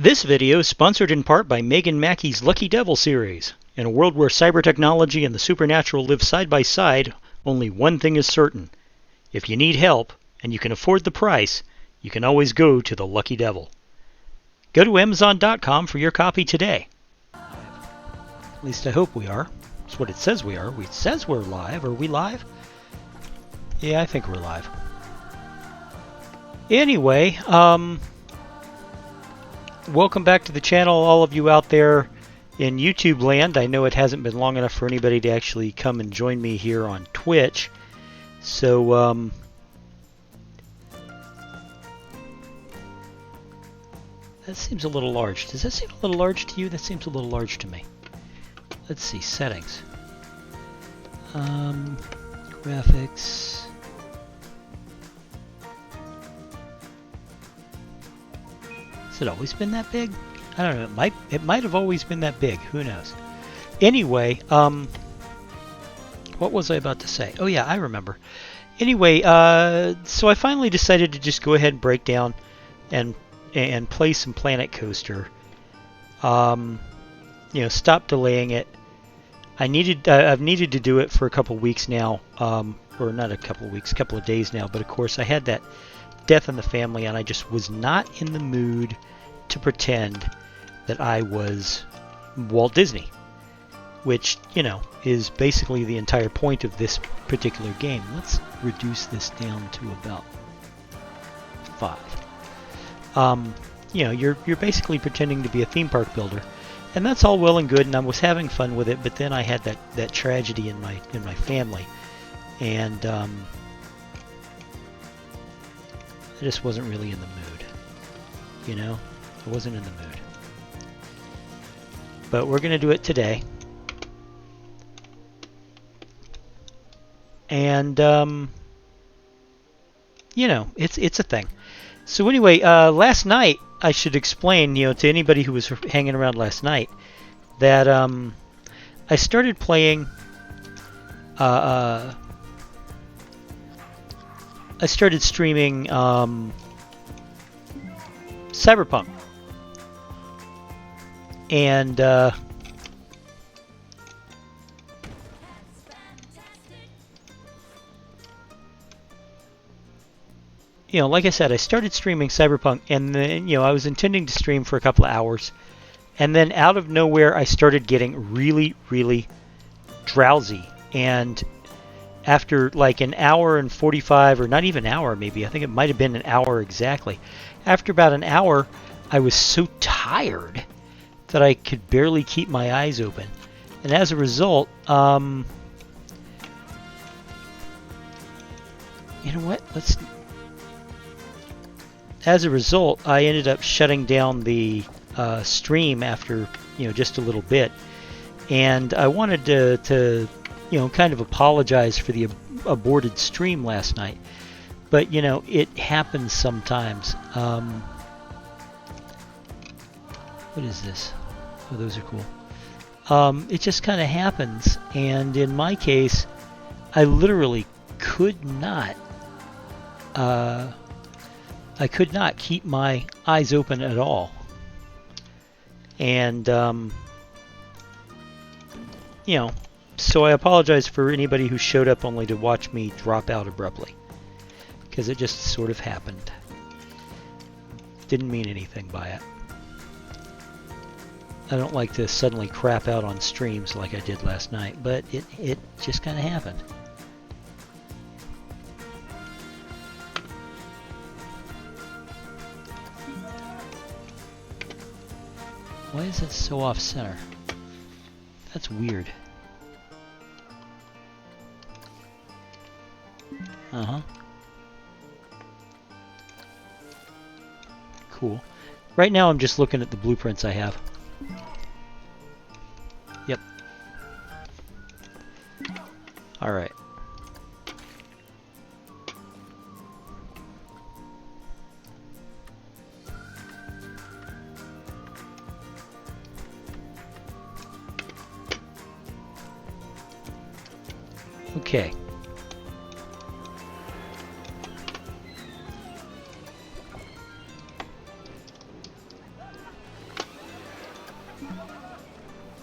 This video is sponsored in part by Megan Mackey's Lucky Devil series. In a world where cyber technology and the supernatural live side by side, only one thing is certain. If you need help, and you can afford the price, you can always go to the Lucky Devil. Go to Amazon.com for your copy today. At least I hope we are. That's what it says we are. It says we're live. Are we live? Yeah, I think we're live. Anyway, welcome back to the channel, all of you out there in YouTube land. I know it hasn't been long enough for anybody to actually come and join me here on Twitch. So, that seems a little large. Does that seem a little large to you? That seems a little large to me. Let's see, settings. Graphics. Has it always been that big? I don't know. It might have always been that big. Who knows? Anyway, what was I about to say? Oh yeah, I remember. Anyway, so I finally decided to just go ahead and break down and play some Planet Coaster. Stop delaying it. I've needed to do it for a couple weeks now, or not a couple of weeks, a couple of days now. But of course, I had that death in the family, and I just was not in the mood to pretend that I was Walt Disney, which, is basically the entire point of this particular game. Let's reduce this down to about 5. You're basically pretending to be a theme park builder, and that's all well and good, and I was having fun with it. But then I had that tragedy in my family, and I just wasn't really in the mood. I wasn't in the mood. But we're going to do it today. And, it's a thing. So anyway, last night, I should explain, to anybody who was hanging around last night, that I started playing... I started streaming Cyberpunk. And like I said, I started streaming Cyberpunk, and then, I was intending to stream for a couple of hours, and then out of nowhere, I started getting really, really drowsy. And after like an hour and 45, or not even an hour maybe, I think it might have been an hour exactly. After about an hour, I was so tired that I could barely keep my eyes open. And as a result, you know what? As a result, I ended up shutting down the stream after, just a little bit. And I wanted to kind of apologize for the aborted stream last night. But, it happens sometimes. What is this? Oh, those are cool. It just kind of happens. And in my case, I literally could not... I could not keep my eyes open at all. And, so I apologize for anybody who showed up only to watch me drop out abruptly. Because it just sort of happened. Didn't mean anything by it. I don't like to suddenly crap out on streams like I did last night, but it just kind of happened. Why is it so off-center? That's weird. Uh-huh. Cool. Right now I'm just looking at the blueprints I have. Yep. Alright. Okay.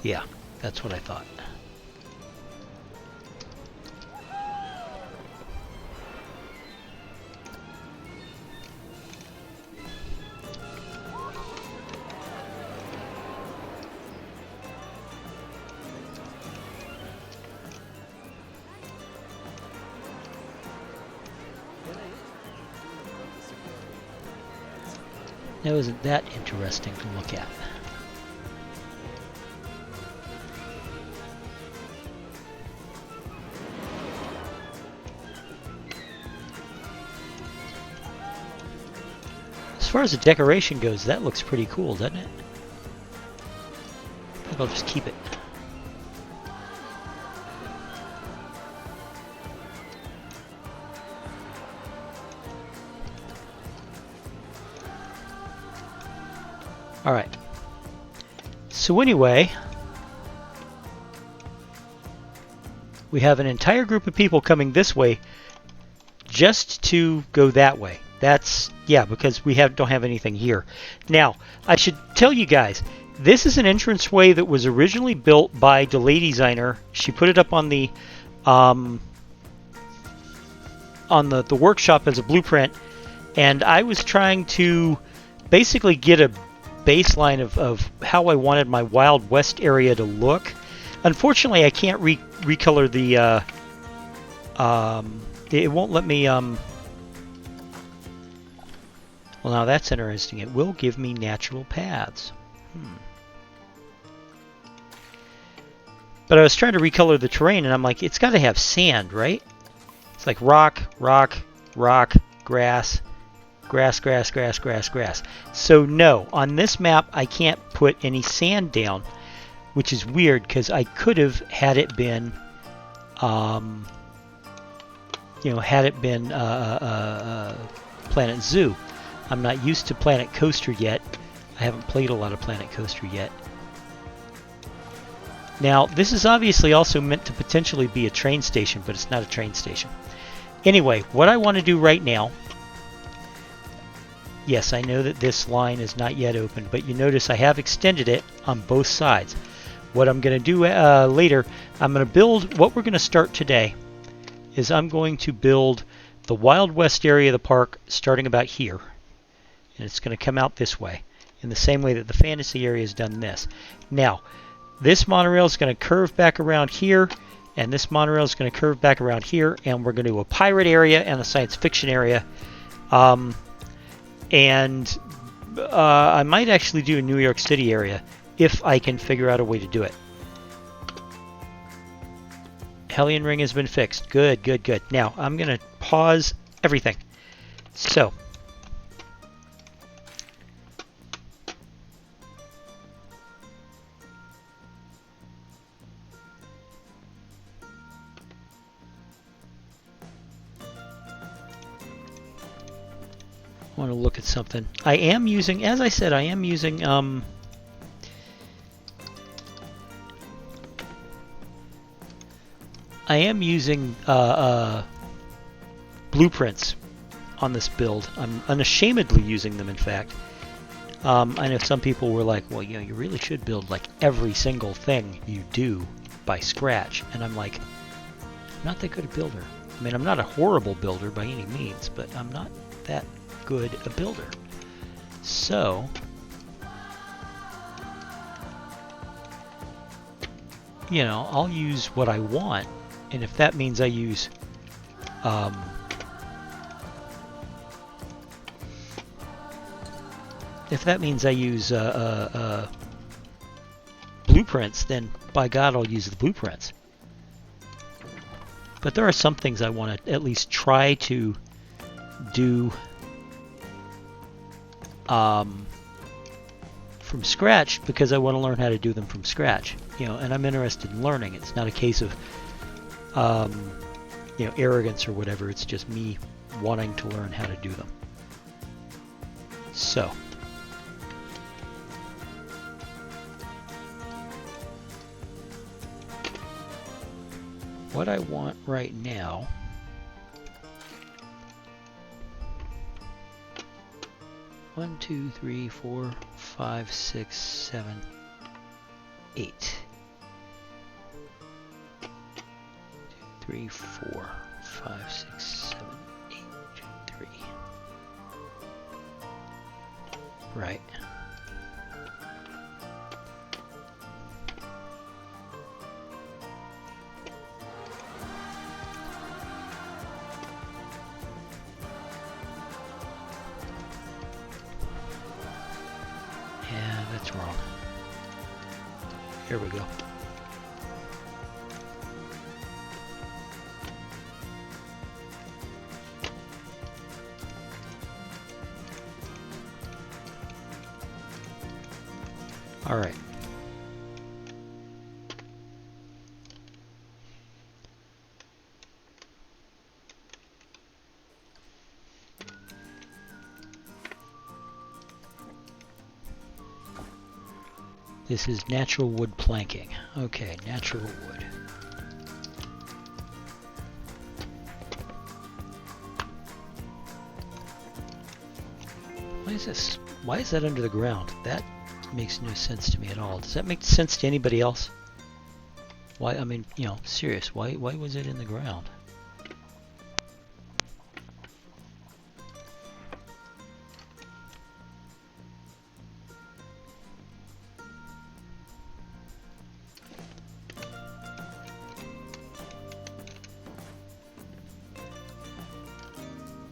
Yeah, that's what I thought. That wasn't that interesting to look at. As far as the decoration goes, that looks pretty cool, doesn't it? I think I'll just keep it. Alright. So anyway, we have an entire group of people coming this way just to go that way. That's, yeah, because we don't have anything here. Now, I should tell you guys, this is an entranceway that was originally built by Delay Designer. She put it up on the workshop as a blueprint, and I was trying to basically get a baseline of how I wanted my Wild West area to look. Unfortunately, I can't recolor the it won't let me well, now that's interesting. It will give me natural paths. But I was trying to recolor the terrain, and I'm like, it's got to have sand, right? It's like rock, rock, rock, grass, grass, grass, grass, grass, grass. So no, on this map I can't put any sand down, which is weird because I could have had it been, you know, had it been Planet Zoo. I'm not used to Planet Coaster yet. I haven't played a lot of Planet Coaster yet. Now, this is obviously also meant to potentially be a train station, but it's not a train station. Anyway, what I want to do right now, yes, I know that this line is not yet open, but you notice I have extended it on both sides. What I'm going to do later, I'm going to build, what we're going to start today is I'm going to build the Wild West area of the park starting about here. And it's going to come out this way, in the same way that the fantasy area has done this. Now, this monorail is going to curve back around here, and this monorail is going to curve back around here, and we're going to do a pirate area and a science fiction area. I might actually do a New York City area if I can figure out a way to do it. Hellion Ring has been fixed. Good, good, good. Now, I'm going to pause everything. So, I want to look at something. I am using, as I said, I am using blueprints on this build. I'm unashamedly using them, in fact. I know some people were like, well, you know, you really should build like every single thing you do by scratch. And I'm like, I'm not that good a builder. I mean, I'm not a horrible builder by any means, but I'm not that good a builder. So, you know, I'll use what I want, and if that means I use blueprints, then by God I'll use the blueprints. But there are some things I want to at least try to do from scratch, because I want to learn how to do them from scratch, you know, and I'm interested in learning. It's not a case of you know, arrogance or whatever. It's just me wanting to learn how to do them. So, what I want right now, 1, 2, 3, 4, 5, 6, 7, 8. 3, 4, 5, 6, 7, 8, 3. Right. Yeah, that's wrong. Here we go. All right. This is natural wood planking. Okay, natural wood. Why is this? Why is that under the ground? That makes no sense to me at all. Does that make sense to anybody else? Why? I mean, you know, serious. Why was it in the ground?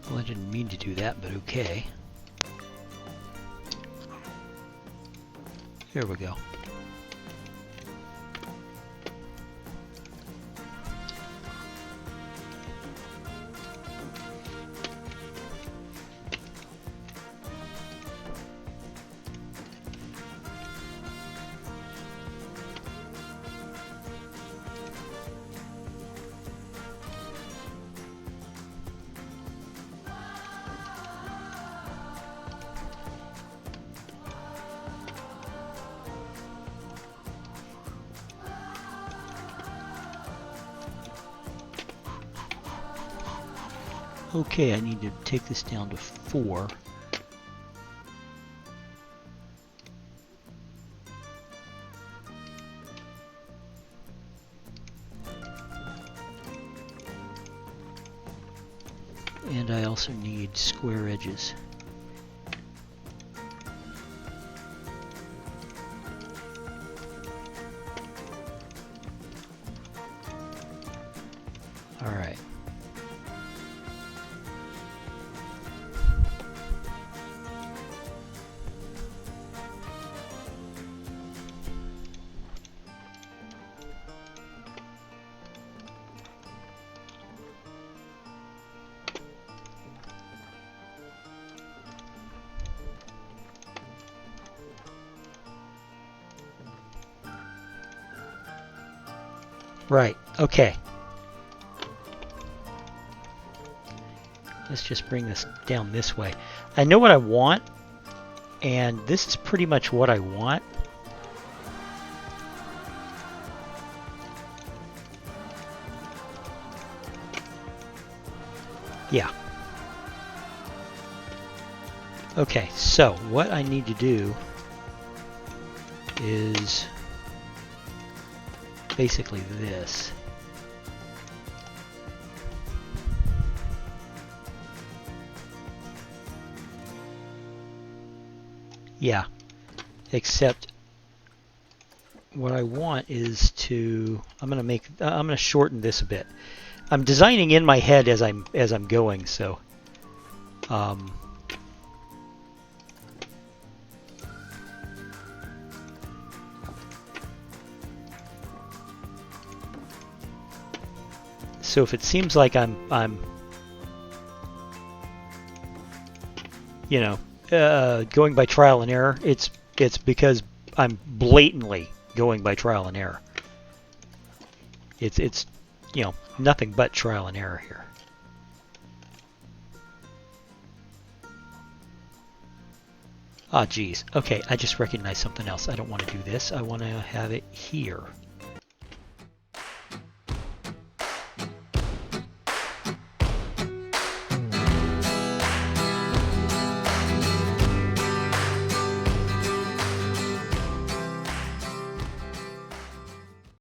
Well, I didn't mean to do that, but okay. Here we go. Okay, I need to take this down to 4. And I also need square edges. All right. Right, okay. Let's just bring this down this way. I know what I want, and this is pretty much what I want. Yeah. Okay, so what I need to do is basically this. Yeah, except what I want is to, I'm gonna shorten this a bit. I'm designing in my head as I'm going, so so if it seems like I'm you know, going by trial and error, it's because I'm blatantly going by trial and error. It's you know, nothing but trial and error here. Ah, geez. Okay, I just recognized something else. I don't want to do this. I want to have it here.